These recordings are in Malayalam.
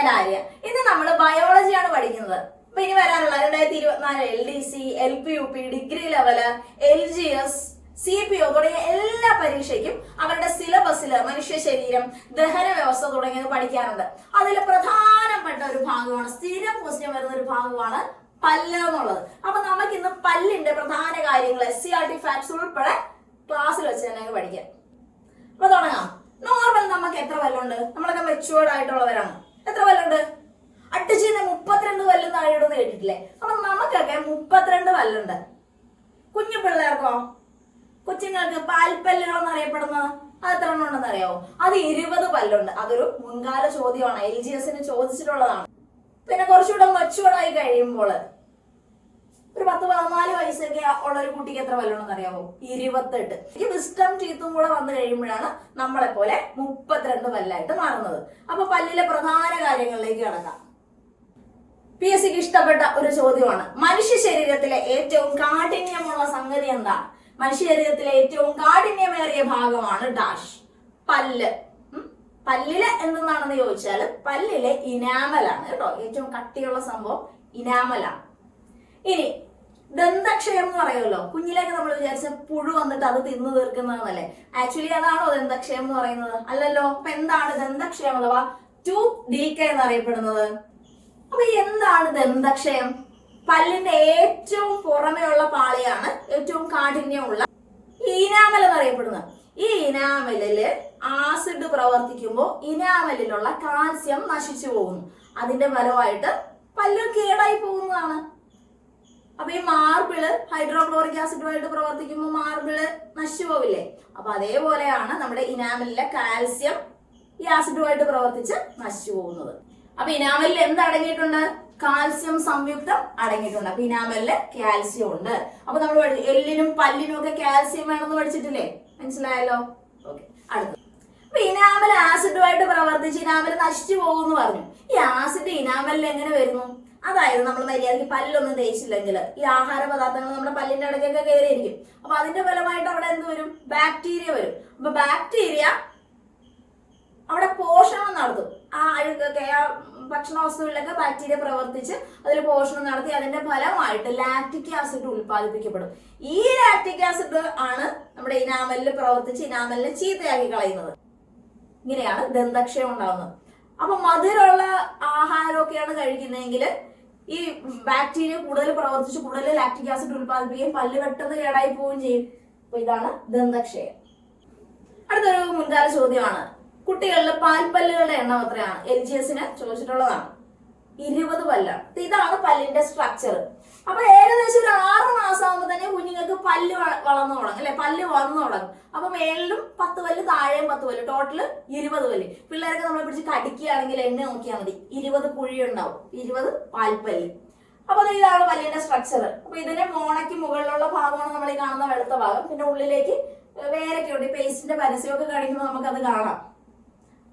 ഞാൻ ആര്യ. ഇന്ന് നമ്മൾ ബയോളജിയാണ് പഠിക്കുന്നത്. അപ്പൊ ഇനി വരാനുള്ള 2024 LDC, LPUP, degree level, LGS, CPO തുടങ്ങിയ എല്ലാ പരീക്ഷയ്ക്കും അവരുടെ സിലബസില് മനുഷ്യ ശരീരം, ദഹന വ്യവസ്ഥ തുടങ്ങിയത് പഠിക്കാറുണ്ട്. അതിൽ പ്രധാനപ്പെട്ട ഒരു ഭാഗമാണ്, സ്ഥിരം ക്വസ്റ്റ്യൻ വരുന്ന ഒരു ഭാഗമാണ് പല്ല് എന്നുള്ളത്. അപ്പൊ നമുക്ക് ഇന്ന് പല്ലിന്റെ പ്രധാന കാര്യങ്ങൾ SCRT ഫാക്ട്സ് ഉൾപ്പെടെ ക്ലാസ്സിൽ വെച്ച് തന്നെ പഠിക്കാം. അപ്പൊ തുടങ്ങാം. നോർമൽ നമുക്ക് എത്ര പല്ലുണ്ട്? നമ്മളൊക്കെ മെച്ചുവേർഡ് ആയിട്ടുള്ളവരാണ്. എത്ര പല്ലുണ്ട്? അട്ടിച്ചിന്ന് 32 പല്ലും താഴെയിടുന്ന് കേട്ടിട്ടില്ലേ? അപ്പൊ നമുക്കൊക്കെ 32 പല്ലുണ്ട്. കുഞ്ഞു പിള്ളേർക്കോ, കൊച്ചുങ്ങൾക്ക് പാൽപ്പല്ലുകൾ എന്നറിയപ്പെടുന്നത് അത് എത്ര എണ്ണം ഉണ്ടെന്ന് അറിയാവോ? അത് 20 പല്ലുണ്ട്. അതൊരു മുൻകാല ചോദ്യമാണ്, LGSന് ചോദിച്ചിട്ടുള്ളതാണ്. പിന്നെ കുറച്ചുകൂടെ മെച്ചുവേർഡ് ആയി കഴിയുമ്പോൾ ഒരു 10-14 വയസ്സൊക്കെ ഉള്ള ഒരു കുട്ടിക്ക് എത്ര പല്ലുണ്ടെന്ന് അറിയാവോ? 28. ഈ വിസ്ഡം ടീത്തും കൂടെ വന്നു കഴിയുമ്പോഴാണ് നമ്മളെ പോലെ 32 പല്ലായിട്ട് മാറുന്നത്. അപ്പൊ പല്ലിലെ പ്രധാന കാര്യങ്ങളിലേക്ക് കടക്കാം. PSCക്ക് ഇഷ്ടപ്പെട്ട ഒരു ചോദ്യമാണ്, മനുഷ്യ ശരീരത്തിലെ ഏറ്റവും കാഠിന്യമുള്ള സംഗതി എന്താണ്? മനുഷ്യ ശരീരത്തിലെ ഏറ്റവും കാഠിന്യമേറിയ ഭാഗമാണ് ഡാഷ്, പല്ല്. പല്ലില് എന്തെന്നാണെന്ന് ചോദിച്ചാൽ പല്ലിലെ ഇനാമലാണ് കേട്ടോ. ഏറ്റവും കട്ടിയുള്ള സംഭവം ഇനാമലാണ്. ഇനി ദന്തക്ഷയം എന്ന് പറയുമല്ലോ, കുഞ്ഞിലേക്ക് നമ്മൾ വിചാരിച്ച പുഴു വന്നിട്ട് അത് തിന്നു തീർക്കുന്നതെന്നല്ലേ? ആക്ച്വലി അതാണോ ദന്തക്ഷയം എന്ന് പറയുന്നത്? അല്ലല്ലോ. അപ്പൊ എന്താണ് ദന്തക്ഷയം അഥവാ ടൂത്ത് ഡീക്കേ എന്നറിയപ്പെടുന്നത്? അപ്പൊ എന്താണ് ദന്തക്ഷയം? പല്ലിന്റെ ഏറ്റവും പുറമെയുള്ള പാളിയാണ് ഏറ്റവും കാഠിന്യമുള്ള ഇനാമൽ എന്നറിയപ്പെടുന്നത്. ഈ ഇനാമലില് ആസിഡ് പ്രവർത്തിക്കുമ്പോൾ ഇനാമലിലുള്ള കാൽസ്യം നശിച്ചു പോകുന്നു. അതിന്റെ ഫലമായിട്ട് പല്ല് കേടായി പോകുന്നതാണ്. അപ്പൊ ഈ മാർബിള് ഹൈഡ്രോക്ലോറിക് ആസിഡുമായിട്ട് പ്രവർത്തിക്കുമ്പോൾ മാർബിള് നശിച്ചു പോവില്ലേ? അപ്പൊ അതേപോലെയാണ് നമ്മുടെ ഇനാമലിലെ കാൽസ്യം ഈ ആസിഡുമായിട്ട് പ്രവർത്തിച്ച് നശിച്ചു പോകുന്നത്. അപ്പൊ ഇനാമലിൽ എന്ത് അടങ്ങിയിട്ടുണ്ട്? കാൽസ്യം സംയുക്തം അടങ്ങിയിട്ടുണ്ട്. അപ്പൊ ഇനാമലില് കാൽസ്യം ഉണ്ട്. അപ്പൊ നമ്മൾ എല്ലിനും പല്ലിനും ഒക്കെ കാൽസ്യം വേണമെന്ന് പഠിച്ചിട്ടില്ലേ? മനസ്സിലായല്ലോ? ഓക്കെ. അടുത്ത, അപ്പൊ ഇനാമൽ ആസിഡുമായിട്ട് പ്രവർത്തിച്ച് ഇനാമൽ നശിച്ചു പോകുമെന്ന് പറഞ്ഞു. ഈ ആസിഡ് ഇനാമലിൽ എങ്ങനെ വരുന്നു? അതായത് നമ്മൾ മര്യാദയ്ക്ക് പല്ലൊന്നും തേച്ചില്ലെങ്കിൽ ഈ ആഹാര പദാർത്ഥങ്ങൾ നമ്മുടെ പല്ലിന്റെ ഇടയ്ക്കൊക്കെ കയറിയിരിക്കും. അപ്പൊ അതിന്റെ ഫലമായിട്ട് അവിടെ എന്ത് വരും? ബാക്ടീരിയ വരും. അപ്പൊ ബാക്ടീരിയ അവിടെ പോഷണം നടത്തും. ആ അഴുക്കൊക്കെ, ആ ഭക്ഷണ വസ്തുക്കളിലൊക്കെ ബാക്ടീരിയ പ്രവർത്തിച്ച് അതിൽ പോഷണം നടത്തി അതിന്റെ ഫലമായിട്ട് ലാക്റ്റിക് ആസിഡ് ഉൽപ്പാദിപ്പിക്കപ്പെടും. ഈ ലാക്റ്റിക് ആസിഡ് ആണ് നമ്മുടെ ഇനാമലിൽ പ്രവർത്തിച്ച് ഇനാമലിനെ ചീത്തയാക്കി കളയുന്നത്. ഇങ്ങനെയാണ് ദന്തക്ഷയം ഉണ്ടാവുന്നത്. അപ്പൊ മധുരമുള്ള ആഹാരമൊക്കെയാണ് കഴിക്കുന്നതെങ്കിൽ ഈ ബാക്ടീരിയ കൂടുതൽ പ്രവർത്തിച്ച് കൂടുതൽ ലാക്റ്റിക് ആസിഡ് ഉൽപ്പാദിപ്പിക്കുകയും പല്ല് പെട്ടെന്ന് കേടായി പോവുകയും ചെയ്യും. അപ്പൊ ഇതാണ് ദന്തക്ഷയം. അടുത്തൊരു മുൻകാല ചോദ്യമാണ്, കുട്ടികളിലെ പാൽപ്പല്ലുകളുടെ എണ്ണം എത്രയാണ്? LGSന് ചോദിച്ചിട്ടുള്ളതാണ്. 20 പല്ലാണ്. ഇതാണ് പല്ലിന്റെ സ്ട്രക്ചർ. അപ്പൊ ഏകദേശം ഒരു 6 മാസമാകുമ്പോൾ തന്നെ കുഞ്ഞുങ്ങൾക്ക് പല്ല് വളർന്നു തുടങ്ങും അല്ലെ? പല്ല് വന്നു തുടങ്ങും. അപ്പൊ മേളിലും 10 പല്ല്, താഴെയും 10 പല്ല്, ടോട്ടല് 20 പല്ല്. പിള്ളേരൊക്കെ നമ്മളെ പിടിച്ച് കടിക്കുകയാണെങ്കിൽ എണ്ണ നോക്കിയാൽ മതി, 20 കുഴി ഉണ്ടാവും, 20 പാൽപ്പല്ല്. അപ്പൊ ഇതാണ് പല്ലിന്റെ സ്ട്രക്ചർ. അപ്പൊ ഇതിന്റെ മോണയ്ക്ക് മുകളിലുള്ള ഭാഗമാണ് നമ്മൾ ഈ കാണുന്ന വെളുത്ത ഭാഗം. പിന്നെ ഉള്ളിലേക്ക് വേരൊക്കെ ഉണ്ട്. പേസ്റ്റിന്റെ പരസ്യമൊക്കെ കാണിക്കുമ്പോൾ നമുക്കത് കാണാം.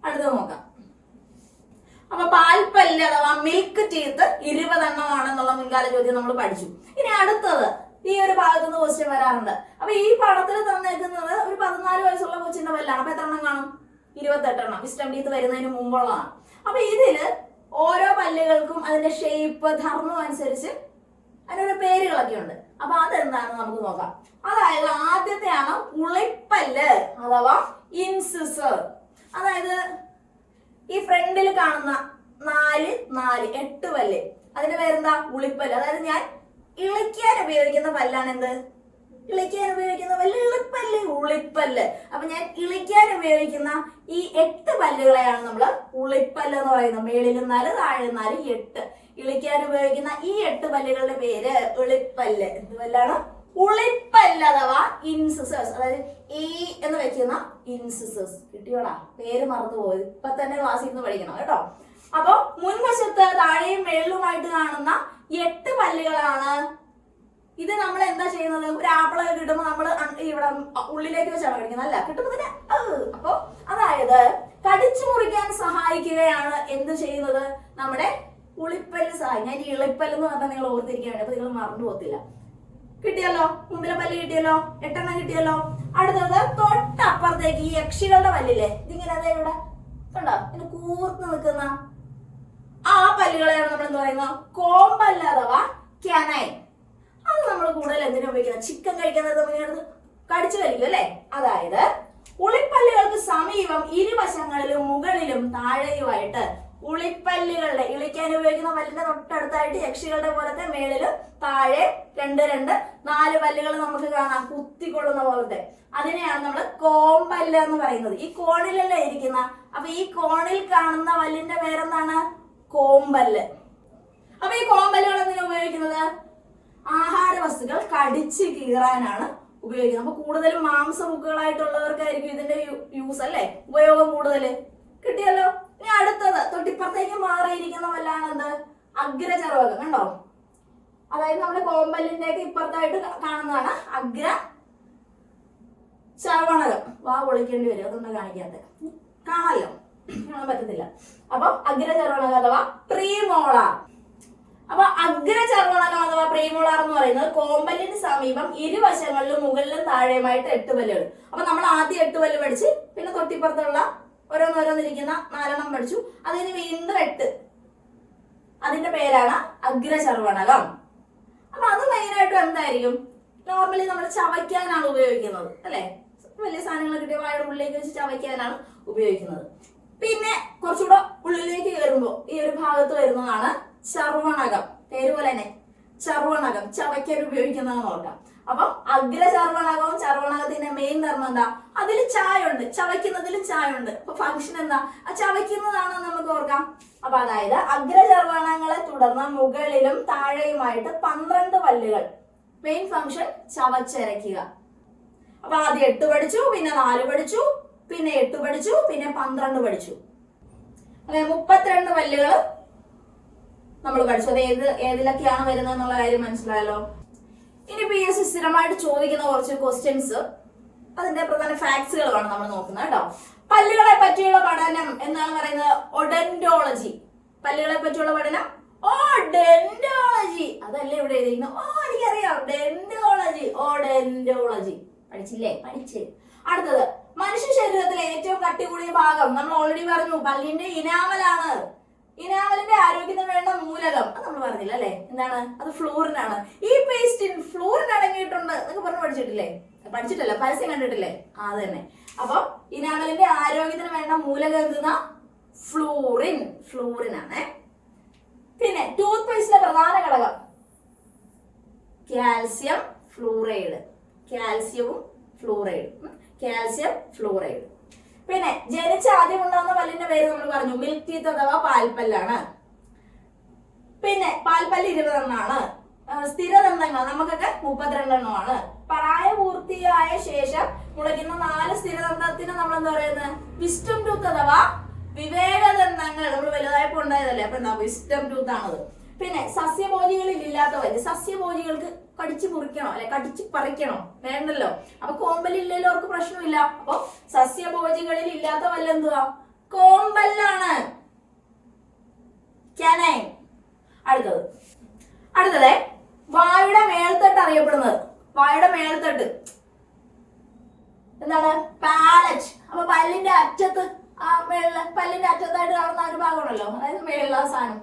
അടുത്ത് നോക്കാം. അപ്പൊ പാൽപ്പല്ല് അഥവാ മിൽക്ക് ടീത്ത് 20 എണ്ണമാണെന്നുള്ള മുൻകാല ചോദ്യം നമ്മൾ പഠിച്ചു. ഇനി അടുത്തത് ഈ ഒരു ഭാഗത്തുനിന്ന് ക്വസ്റ്റ്യൻ വരാറുണ്ട്. അപ്പൊ ഈ പടത്തിൽ തന്നേക്കുന്നത് ഒരു 14 വയസ്സുള്ള കൊച്ചിന്റെ പല്ലാണ്. അപ്പൊ എത്ര എണ്ണം കാണും? 28 എണ്ണം. വിസ്ഡം ടീത്ത് വരുന്നതിന് മുമ്പുള്ളതാണ്. അപ്പൊ ഇതില് ഓരോ പല്ലുകൾക്കും അതിന്റെ ഷേപ്പ്, ധർമ്മം അനുസരിച്ച് അതിനൊരു പേരുകളൊക്കെ ഉണ്ട്. അപ്പൊ അതെന്താണെന്ന് നമുക്ക് നോക്കാം. അതായത് ആദ്യത്തെയാണ് ഉളിപ്പല്ല് അഥവാ ഇൻസിസർ. അതായത് ഈ ഫ്രണ്ടിൽ കാണുന്ന 8 പല്ല്, അതിന്റെ പേരെന്താ? ഉളിപ്പല്ല്. അതായത് ഞാൻ ഇളിക്കാൻ ഉപയോഗിക്കുന്ന പല്ലാണ് എന്ത്? ഇളിക്കാൻ ഉപയോഗിക്കുന്ന പല്ല് ഇളിപ്പല്ല്, ഉളിപ്പല്ല്. അപ്പൊ ഞാൻ ഇളിക്കാൻ ഉപയോഗിക്കുന്ന ഈ 8 പല്ലുകളെയാണ് നമ്മൾ ഉളിപ്പല്ല് എന്ന് പറയുന്നത്. മേളിലും 4, താഴെ 4, 8. ഇളിക്കാൻ ഉപയോഗിക്കുന്ന ഈ 8 പല്ലുകളുടെ പേര് ഉളിപ്പല്ല്. എന്ത് പല്ലാണ്? ഉളിപ്പല്ല് അഥവാ ഇൻസിസേഴ്സ്. അതായത് ഈ എന്ന് വെക്കുന്ന ഇൻസിസേഴ്സ്. കിട്ടിയോടാ? പേര് മറന്നുപോയി. ഇപ്പൊ തന്നെ ക്ലാസ്സിൽ നിന്ന് പഠിക്കണം കേട്ടോ. അപ്പൊ മുൻവശത്ത് താഴെയും മേളിലുമായിട്ട് കാണുന്ന 8 പല്ലുകളാണ്. ഇത് നമ്മൾ എന്താ ചെയ്യുന്നത്? ഒരു ആപ്പിളൊക്കെ കിട്ടുമ്പോൾ നമ്മൾ ഇവിടെ ഉള്ളിലേക്ക് വെച്ചാണ് കഴിക്കുന്നത്. അല്ല, കിട്ടുമ്പോ തന്നെ അപ്പൊ അതായത് കടിച്ചു മുറിക്കാൻ സഹായിക്കുകയാണ് എന്ത് ചെയ്യുന്നത്? നമ്മുടെ ഉളിപ്പല്ല് സഹായിക്കും. ഞാൻ ഈ ഇളിപ്പല്ല് എന്ന് പറഞ്ഞാൽ നിങ്ങൾ ഓർത്തിരിക്കാൻ വേണ്ടി, അപ്പൊ നിങ്ങൾ മറന്നു പോകത്തില്ല. കിട്ടിയല്ലോ? മുമ്പിലെ പല്ല് കിട്ടിയല്ലോ? 8 എണ്ണം കിട്ടിയല്ലോ. അടുത്തത് തൊട്ടപ്പുറത്തേക്ക് ഈ യക്ഷികളുടെ പല്ലില്ലേ? ഇതിങ്ങനെ അതെ ഇവിടെ കണ്ടോ? ഇങ്ങനെ കൂർത്ത് നിൽക്കുന്ന ആ പല്ലുകളെയാണ് നമ്മൾ എന്ത് പറയുന്നത്? കോമ്പല്ല് അഥവാ കാനൈൻ. അത് നമ്മൾ കൂടുതൽ എന്തിനാ ഉപയോഗിക്കുന്നത്? ചിക്കൻ കഴിക്കുന്നത് കടിച്ചു വലിക്കും അല്ലെ. അതായത് ഉളിപ്പല്ലുകൾക്ക് സമീപം ഇരുവശങ്ങളിലും മുകളിലും താഴെയുമായിട്ട് ഉളിപ്പല്ലുകളുടെ ഇളിക്കാൻ ഉപയോഗിക്കുന്ന പല്ലിന്റെ തൊട്ടടുത്തായിട്ട് യക്ഷികളുടെ പോലത്തെ മേളിലും താഴെ 2 4 പല്ലുകൾ നമുക്ക് കാണാം, കുത്തിക്കൊള്ളുന്ന പോലത്തെ. അതിനെയാണ് നമ്മൾ കോമ്പല്ല് എന്ന് പറയുന്നത്. ഈ കോണിലല്ലേ ഇരിക്കുന്ന, അപ്പൊ ഈ കോണിൽ കാണുന്ന പല്ലിന്റെ പേരെന്താണ്? കോമ്പല്ല്. അപ്പൊ ഈ കോമ്പല്ലുകൾ എന്തിനാ ഉപയോഗിക്കുന്നത്? ആഹാര വസ്തുക്കൾ കടിച്ചു കീറാനാണ് ഉപയോഗിക്കുന്നത്. അപ്പൊ കൂടുതലും മാംസമുക്കുകളായിട്ടുള്ളവർക്കായിരിക്കും ഇതിന്റെ യൂസ് അല്ലേ, ഉപയോഗം കൂടുതല്. കിട്ടിയല്ലോ. ഇനി അടുത്തത് തൊട്ടിപ്പുറത്തേക്ക് മാറിയിരിക്കുന്ന പല്ലാണ് എന്ത്? അഗ്രചർവകം. കണ്ടോ? അതായത് നമ്മുടെ കോമ്പല്ലിന്റെ ഒക്കെ ഇപ്പുറത്തായിട്ട് കാണുന്നതാണ് അഗ്ര ചർവണകം. വാ പൊളിക്കേണ്ടി വരും, അതൊന്നും കാണിക്കാത്ത കാണാമല്ലോ, കാണാൻ പറ്റത്തില്ല. അപ്പൊ അഗ്രചർവണകം അഥവാ പ്രീമോളാർ. അപ്പൊ അഗ്രചർവണകം അഥവാ പ്രീമോളാർ എന്ന് പറയുന്നത് കോമ്പല്ലിന് സമീപം ഇരുവശങ്ങളിലും മുകളിലും താഴെയുമായിട്ട് 8 പല്ലുകൾ. അപ്പൊ നമ്മൾ ആദ്യം 8 പല്ല് പഠിച്ച്, പിന്നെ തൊട്ടിപ്പുറത്തുള്ള ഓരോന്നോരോന്നിരിക്കുന്ന 4 പഠിച്ചു, അതിന് വീണ്ടും 8. അതിന്റെ പേരാണ് അഗ്രചർവണകം. അപ്പൊ അത് മെയിനായിട്ടും എന്തായിരിക്കും? നോർമലി നമ്മൾ ചവയ്ക്കാനാണ് ഉപയോഗിക്കുന്നത് അല്ലെ. വലിയ സാധനങ്ങൾ കിട്ടിയ വായുടെ ഉള്ളിലേക്ക് വെച്ച് ചവയ്ക്കാനാണ് ഉപയോഗിക്കുന്നത്. പിന്നെ കുറച്ചുകൂടെ ഉള്ളിലേക്ക് കയറുമ്പോൾ ഈ ഒരു ഭാഗത്ത് വരുന്നതാണ് ചർവണകം. പേര് പോലെ തന്നെ ചർവണകം, ചവയ്ക്കാൻ ഉപയോഗിക്കുന്നതെന്ന് ഓർക്കാം. അപ്പൊ അഗ്രചർവണകവും ചർവണകത്തിന്റെ മെയിൻ ധർമ്മം എന്താ? അതിൽ ചായ ഉണ്ട്, ചവയ്ക്കുന്നതിലും ചായ ഉണ്ട്. അപ്പൊ ഫംഗ്ഷൻ എന്താ? ചവയ്ക്കുന്നതാണെന്ന് നമുക്ക് ഓർക്കാം. അപ്പൊ അതായത് അഗ്രചർവണങ്ങളെ തുടർന്ന് മുകളിലും താഴെയുമായിട്ട് 12 പല്ലുകൾ. മെയിൻ ഫംഗ്ഷൻ ചവച്ചരയ്ക്കുക. അപ്പൊ ആദ്യം 8 പഠിച്ചു, പിന്നെ 4 പഠിച്ചു, പിന്നെ 8 പഠിച്ചു, പിന്നെ 12 പഠിച്ചു. അങ്ങനെ 32 പല്ലുകൾ നമ്മൾ പഠിച്ചു. അത് ഏതിലൊക്കെയാണ് വരുന്നത് എന്നുള്ള കാര്യം മനസ്സിലായല്ലോ. ഇനി PSC സ്ഥിരമായിട്ട് ചോദിക്കുന്ന കുറച്ച് ക്വസ്റ്റ്യൻസ്, അതിന്റെ പ്രധാന ഫാക്ട്സുകളാണ് നമ്മൾ നോക്കുന്നത് കേട്ടോ. പല്ലുകളെ പറ്റിയുള്ള പഠനം എന്നാണ് പറയുന്നത് ഒഡന്റോളജി. പല്ലുകളെ പറ്റിയുള്ള പഠനം ഓഡെന്റോളജി. അതല്ലേ ഇവിടെ എഴുതിയിരിക്കുന്നത്? എനിക്കറിയാം, ഡെന്റോളജി. ഓഡെന്റോളജി പഠിച്ചില്ലേ? പഠിച്ച്. അടുത്തത് മനുഷ്യ ശരീരത്തിലെ ഏറ്റവും കട്ടി കൂടിയ ഭാഗം നമ്മൾ ഓൾറെഡി പറഞ്ഞു, പല്ലിന്റെ ഇനാമലാണ്. ഇനാമലിന്റെ ആരോഗ്യത്തിന് വേണ്ട മൂലകം അത് നമ്മൾ പറഞ്ഞില്ല അല്ലെ. എന്താണ് അത്? ഫ്ലൂറിനാണ്. ഈ പേസ്റ്റിൻ ഫ്ലൂറിൻ അടങ്ങിയിട്ടുണ്ട് എന്നൊക്കെ പറഞ്ഞു പഠിച്ചിട്ടില്ലേ? പഠിച്ചിട്ടല്ല, പരസ്യം കണ്ടിട്ടില്ലേ? അത് തന്നെ. അപ്പൊ ഇനാമലിന്റെ ആരോഗ്യത്തിന് വേണ്ട മൂലകം എന്തെന്നാ? ഫ്ലൂറിൻ. ഫ്ലൂറിൻ ആണ്. പിന്നെ ടൂത്ത് പേസ്റ്റിലെ പ്രധാന ഘടകം കാൽസ്യം ഫ്ലൂറൈഡ്. കാൽസ്യവും ഫ്ലൂറൈഡും. Calcium fluoride. പിന്നെ ജനിച്ച ആദ്യം ഉണ്ടാകുന്ന പല്ലിന്റെ പേര് നമ്മൾ പറഞ്ഞു മിൽക്ക് ടീത്ത് അഥവാ പാൽപ്പല്ലാണ്. പിന്നെ പാൽപ്പല്ല് 20 എണ്ണമാണ്. സ്ഥിരദന്തങ്ങൾ നമുക്കൊക്കെ 32 എണ്ണമാണ്. പ്രായപൂർത്തിയായ ശേഷം മുളയ്ക്കുന്ന 4 സ്ഥിരദന്തത്തിന് നമ്മൾ എന്താ പറയുന്നത്? വിസ്ഡം ടൂത്ത് അഥവാ വിവേകദന്തങ്ങൾ. നമ്മൾ വലുതായപ്പോ ഉണ്ടായതല്ലേ, അപ്പൊ എന്താ? വിസ്ഡം ടൂത്ത് ആണത്. പിന്നെ സസ്യഭോജികളിൽ ഇല്ലാത്ത പല്ല്. സസ്യഭോജികൾക്ക് കടിച്ചു മുറിക്കണോ അല്ലെ കടിച്ചു പറിക്കണോ? വേണ്ടല്ലോ. അപ്പൊ കോമ്പല്ലില്ലല്ലോ, അവർക്ക് പ്രശ്നമില്ല. അപ്പൊ സസ്യഭോജികളിൽ ഇല്ലാത്ത പല്ല് എന്തുവാ? കോമ്പല്ലാണ്, കാനൈൻ. അടുത്തത് വായുടെ മേൽത്തട്ട് അറിയപ്പെടുന്നത്. വായുടെ മേൽത്തട്ട് എന്താണ്? പാലറ്റ്. അപ്പൊ പല്ലിന്റെ അറ്റത്ത്, പല്ലിന്റെ അറ്റത്തായിട്ട് കാണുന്ന ഒരു ഭാഗമാണല്ലോ, അതായത് മേലുള്ള സാധനം.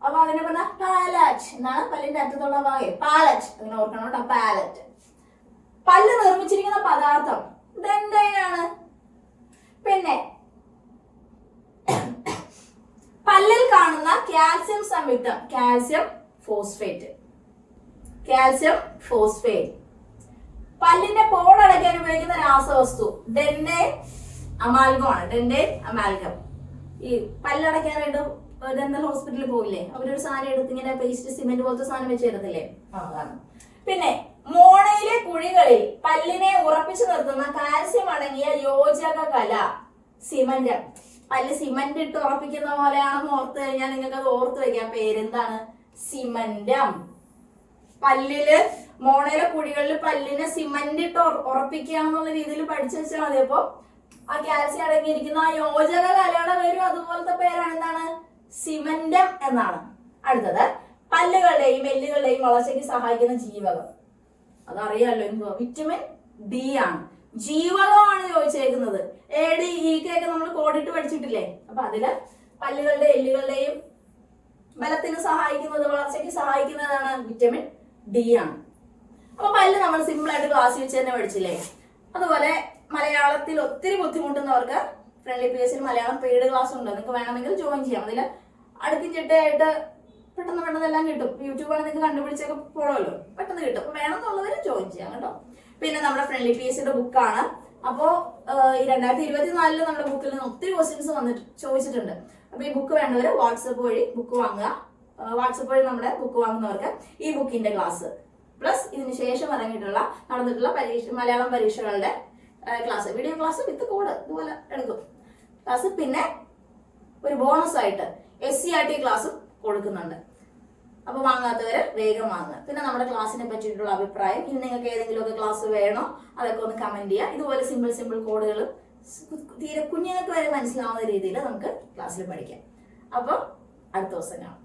അപ്പൊ അതിനെ പറഞ്ഞ പാലറ്റ് എന്നാണ്. പല്ലിന്റെ അറ്റത്തുള്ള ഭാഗം പാലറ്റ്. അങ്ങനെ ഓർക്കണം കേട്ടോ, പാലറ്റ്. പല്ല് നിർമ്മിച്ചിരിക്കുന്ന പദാർത്ഥം ഡെന്റൈനാണ്. പിന്നെ പല്ലിൽ കാണുന്ന കാൽസ്യം സംയുക്തം കാൽസ്യം ഫോസ്ഫേറ്റ്. Calcium phosphate. പല്ലിന്റെ പോടടയ്ക്കാൻ ഉപയോഗിക്കുന്ന രാസവസ്തു ഡെന്റൈൻ അമാൽഗം ആണ്. Dentine amalgam. ഈ പല്ലടയ്ക്കാനായിട്ട് ഡെന്റൽ ഹോസ്പിറ്റലിൽ പോകില്ലേ, അവരൊരു സാധനം എടുത്ത് ഇങ്ങനെ പേസ്റ്റ് സിമെന്റ് പോലത്തെ സാധനം വെച്ച് തരത്തില്ലേ? അതാണ്. പിന്നെ മോണയിലെ കുഴികളിൽ പല്ലിനെ ഉറപ്പിച്ചു നിർത്തുന്ന കാൽസ്യം അടങ്ങിയ യോജക കല സിമന്റം. പല്ല് സിമന്റ് ഇട്ട് ഉറപ്പിക്കുന്ന പോലെയാണെന്ന് ഓർത്ത് കഴിഞ്ഞാൽ നിങ്ങൾക്ക് അത് ഓർത്ത് വെക്കാം. പേരെന്താണ്? സിമന്റം. പല്ലില് മോണയിലെ കുഴികളിൽ പല്ലിനെ സിമന്റ് ഇട്ട് ഉറപ്പിക്കുക എന്നുള്ള രീതിയിൽ പഠിച്ചു വെച്ചാൽ മതി. അപ്പൊ ആ കാൽസ്യം അടങ്ങിയിരിക്കുന്ന ആ യോജക കലയുടെ പേരും അതുപോലത്തെ പേരാണ്. എന്താണ്? സിമന്റം എന്നാണ്. അടുത്തത് പല്ലുകളുടെയും എല്ലുകളുടെയും വളർച്ചയ്ക്ക് സഹായിക്കുന്ന ജീവകം. അതറിയാലോ, എന്തുവാ? വിറ്റമിൻ ഡി ആണ്. ജീവകമാണ് ചോദിച്ചേക്കുന്നത്. ADEK ഒക്കെ നമ്മൾ കോഡിട്ട് പഠിച്ചിട്ടില്ലേ? അപ്പൊ അതില് പല്ലുകളുടെ എല്ലുകളുടെയും ബലത്തിന് സഹായിക്കുന്നത്, വളർച്ചയ്ക്ക് സഹായിക്കുന്നതാണ് വിറ്റമിൻ ഡി ആണ്. അപ്പൊ പല്ല് നമ്മൾ സിമ്പിൾ ആയിട്ട് ക്ലാസ് വെച്ച് തന്നെ പഠിച്ചില്ലേ. അതുപോലെ മലയാളത്തിൽ ഒത്തിരി ബുദ്ധിമുട്ടുന്നവർക്ക് ഫ്രണ്ട്ലി PSൽ മലയാളം പെയ്ഡ് ക്ലാസ് ഉണ്ട്, നിങ്ങൾക്ക് വേണമെങ്കിൽ ജോയിൻ ചെയ്യാം. അതിൽ അടുക്കും ചിട്ടയായിട്ട് പെട്ടെന്ന് എല്ലാം കിട്ടും. യൂട്യൂബാണ് നിങ്ങൾക്ക് കണ്ടുപിടിച്ചൊക്കെ പോകണമല്ലോ, പെട്ടെന്ന് കിട്ടും. അപ്പൊ വേണമെന്നുള്ളവർ ജോയിൻ ചെയ്യാം കേട്ടോ. പിന്നെ നമ്മുടെ ഫ്രണ്ട്ലി PSയുടെ ബുക്കാണ്. അപ്പോൾ ഈ 2024 നമ്മുടെ ബുക്കിൽ നിന്ന് ഒത്തിരി ക്വസ്റ്റ്യൻസ് ചോദിച്ചിട്ടുണ്ട്. അപ്പൊ ഈ ബുക്ക് വേണ്ടവർ വാട്സപ്പ് വഴി ബുക്ക് വാങ്ങുക. വാട്സപ്പ് വഴി നമ്മുടെ ബുക്ക് വാങ്ങുന്നവർക്ക് ഈ ബുക്കിന്റെ ക്ലാസ് പ്ലസ് ഇതിന് ശേഷം നടന്നിട്ടുള്ള മലയാളം പരീക്ഷകളുടെ class, video class with code ഇതുപോലെ എടുക്കും ക്ലാസ്. പിന്നെ ഒരു ബോണസ് ആയിട്ട് SCERT ക്ലാസ്സും കൊടുക്കുന്നുണ്ട്. അപ്പൊ വാങ്ങാത്തവര് വേഗം വാങ്ങുക. പിന്നെ നമ്മുടെ ക്ലാസ്സിനെ പറ്റിയിട്ടുള്ള അഭിപ്രായം, ഇനി നിങ്ങൾക്ക് ഏതെങ്കിലുമൊക്കെ ക്ലാസ് വേണോ അതൊക്കെ ഒന്ന് കമന്റ് ചെയ്യുക. ഇതുപോലെ സിമ്പിൾ കോഡുകൾ തീരെ കുഞ്ഞുങ്ങൾക്ക് വരെ മനസ്സിലാവുന്ന രീതിയിൽ നമുക്ക് ക്ലാസ്സിൽ പഠിക്കാം. അപ്പോൾ അടുത്ത ദിവസം കാണാം.